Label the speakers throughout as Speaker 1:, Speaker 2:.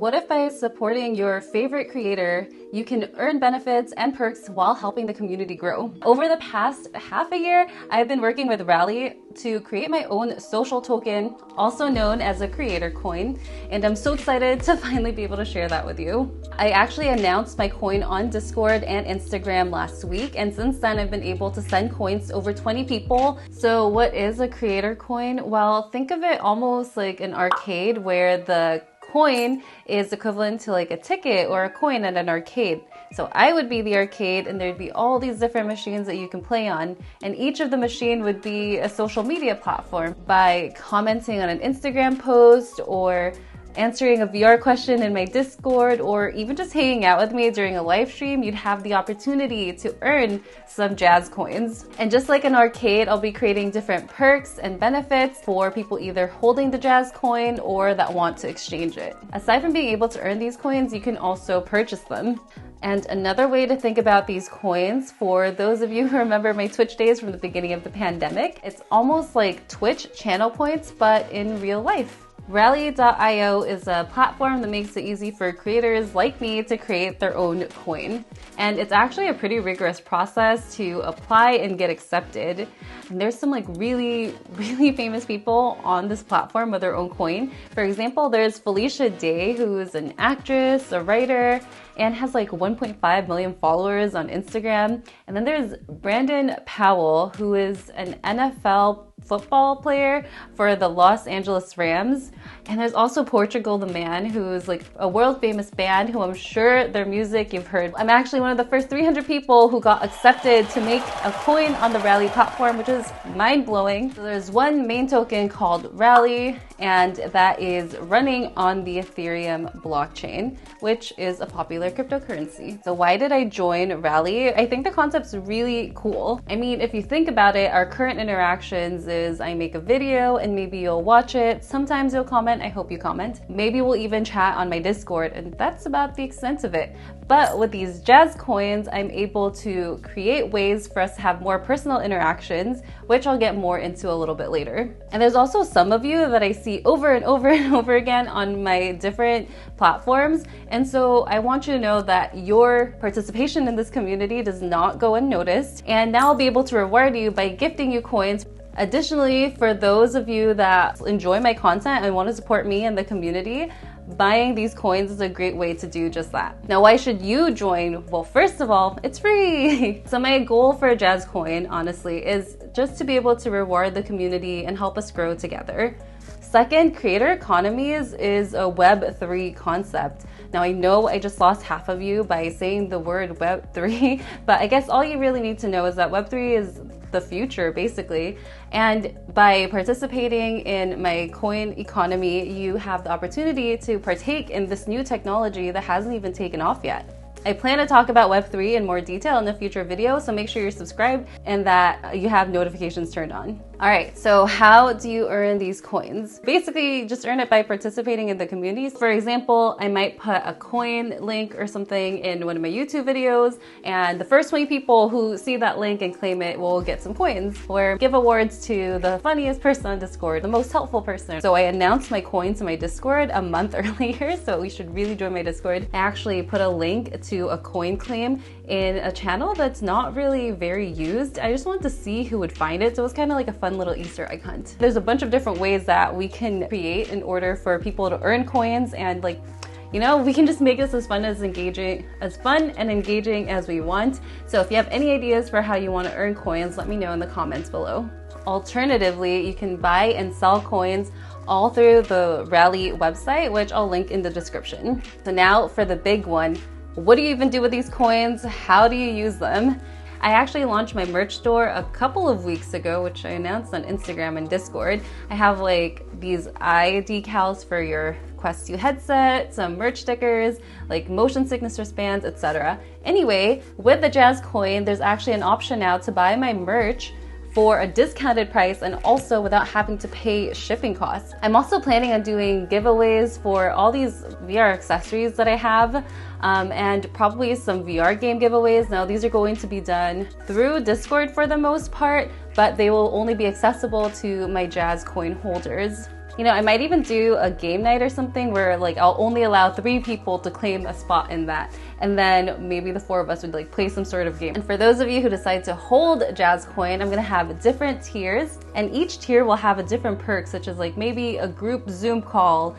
Speaker 1: What if by supporting your favorite creator, you can earn benefits and perks while helping the community grow? Over the past half a year, I've been working with Rally to create my own social token, also known as a creator coin, and I'm so excited to finally be able to share that with you. I actually announced my coin on Discord and Instagram last week, and since then I've been able to send coins to over 20 people. So what is a creator coin? Well, think of it almost like an arcade where the coin is equivalent to like a ticket or a coin at an arcade. So I would be the arcade and there'd be all these different machines that you can play on, and each of the machine would be a social media platform. By commenting on an Instagram post or answering a VR question in my Discord, or even just hanging out with me during a live stream, you'd have the opportunity to earn some jazz coins. And just like an arcade, I'll be creating different perks and benefits for people either holding the jazz coin or that want to exchange it. Aside from being able to earn these coins, you can also purchase them. And another way to think about these coins, for those of you who remember my Twitch days from the beginning of the pandemic, it's almost like Twitch channel points, but in real life. Rally.io is a platform that makes it easy for creators like me to create their own coin. And it's actually a pretty rigorous process to apply and get accepted. And there's some like really famous people on this platform with their own coin. For example, there's Felicia Day, who's an actress, a writer, and has like 1.5 million followers on Instagram. And then there's Brandon Powell, who is an NFL football player for the Los Angeles Rams. And there's also Portugal the Man, who's like a world famous band who I'm sure their music you've heard. I'm actually one of the first 300 people who got accepted to make a coin on the Rally platform, which is mind-blowing. So there's one main token called Rally, and that is running on the Ethereum blockchain, which is a popular cryptocurrency. So why did I join Rally? I think the concept's really cool. I mean, if you think about it, our current interactions is I make a video and maybe you'll watch it. Sometimes you'll comment. I hope you comment. Maybe we'll even chat on my Discord, and that's about the extent of it. But with these jazz coins, I'm able to create ways for us to have more personal interactions, which I'll get more into a little bit later. And there's also some of you that I see over and over and over again on my different platforms. And so I want you to know that your participation in this community does not go unnoticed. And now I'll be able to reward you by gifting you coins. Additionally, for those of you that enjoy my content and want to support me and the community, buying these coins is a great way to do just that. Now, why should you join? Well, first of all, it's free. So my goal for a jazz coin, honestly, is just to be able to reward the community and help us grow together. Second, creator economies is a Web3 concept. Now, I know I just lost half of you by saying the word Web3, but I guess all you really need to know is that Web3 is the future, basically. And by participating in my coin economy, you have the opportunity to partake in this new technology that hasn't even taken off yet. I plan to talk about Web3 in more detail in a future video, so make sure you're subscribed and that you have notifications turned on. All right, so how do you earn these coins? Basically, just earn it by participating in the communities. For example, I might put a coin link or something in one of my YouTube videos, and the first 20 people who see that link and claim it will get some coins, or give awards to the funniest person on Discord, the most helpful person. So I announced my coins in my Discord a month earlier, so you should really join my Discord. I actually put a link to a coin claim in a channel that's not really very used. I just wanted to see who would find it, so it was kind of like a fun little Easter egg hunt. There's a bunch of different ways that we can create in order for people to earn coins, and we can just make this as fun and engaging as we want. So if you have any ideas for how you want to earn coins, let me know in the comments below. Alternatively, you can buy and sell coins all through the Rally website, which I'll link in the description. So now for the big one, what do you even do with these coins? How do you use them? I actually launched my merch store a couple of weeks ago, which I announced on Instagram and Discord. I have like these eye decals for your Quest 2 headset, some merch stickers, like motion sickness wristbands, etc. Anyway, with the Jazz coin, there's actually an option now to buy my merch for a discounted price and also without having to pay shipping costs. I'm also planning on doing giveaways for all these VR accessories that I have, and probably some VR game giveaways. Now these are going to be done through Discord for the most part, but they will only be accessible to my Jazz coin holders. You know, I might even do a game night or something where like I'll only allow 3 people to claim a spot in that. And then maybe the 4 of us would like play some sort of game. And for those of you who decide to hold Jazz Coin, I'm gonna have different tiers, and each tier will have a different perk, such as like maybe a group Zoom call,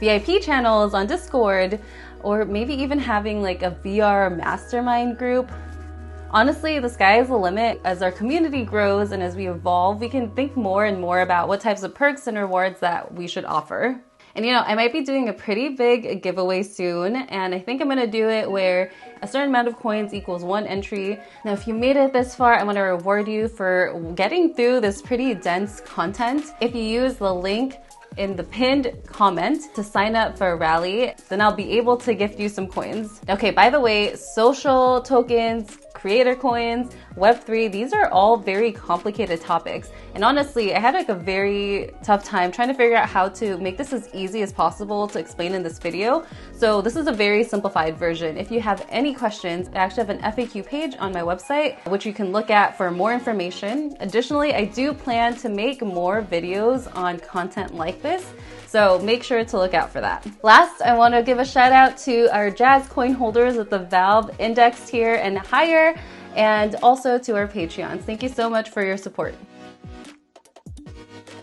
Speaker 1: VIP channels on Discord, or maybe even having like a VR mastermind group. Honestly, the sky is the limit. As our community grows and as we evolve, we can think more and more about what types of perks and rewards that we should offer. And you know, I might be doing a pretty big giveaway soon, and I think I'm gonna do it where a certain amount of coins equals 1 entry. Now, if you made it this far, I'm gonna reward you for getting through this pretty dense content. If you use the link in the pinned comment to sign up for a rally, then I'll be able to gift you some coins. Okay, by the way, social tokens, creator coins, Web3, these are all very complicated topics. And honestly, I had like a very tough time trying to figure out how to make this as easy as possible to explain in this video. So this is a very simplified version. If you have any questions, I actually have an FAQ page on my website, which you can look at for more information. Additionally, I do plan to make more videos on content like this, so make sure to look out for that. Last, I want to give a shout out to our Jazz coin holders at the Valve Index tier and higher, and also to our Patreons. Thank you so much for your support.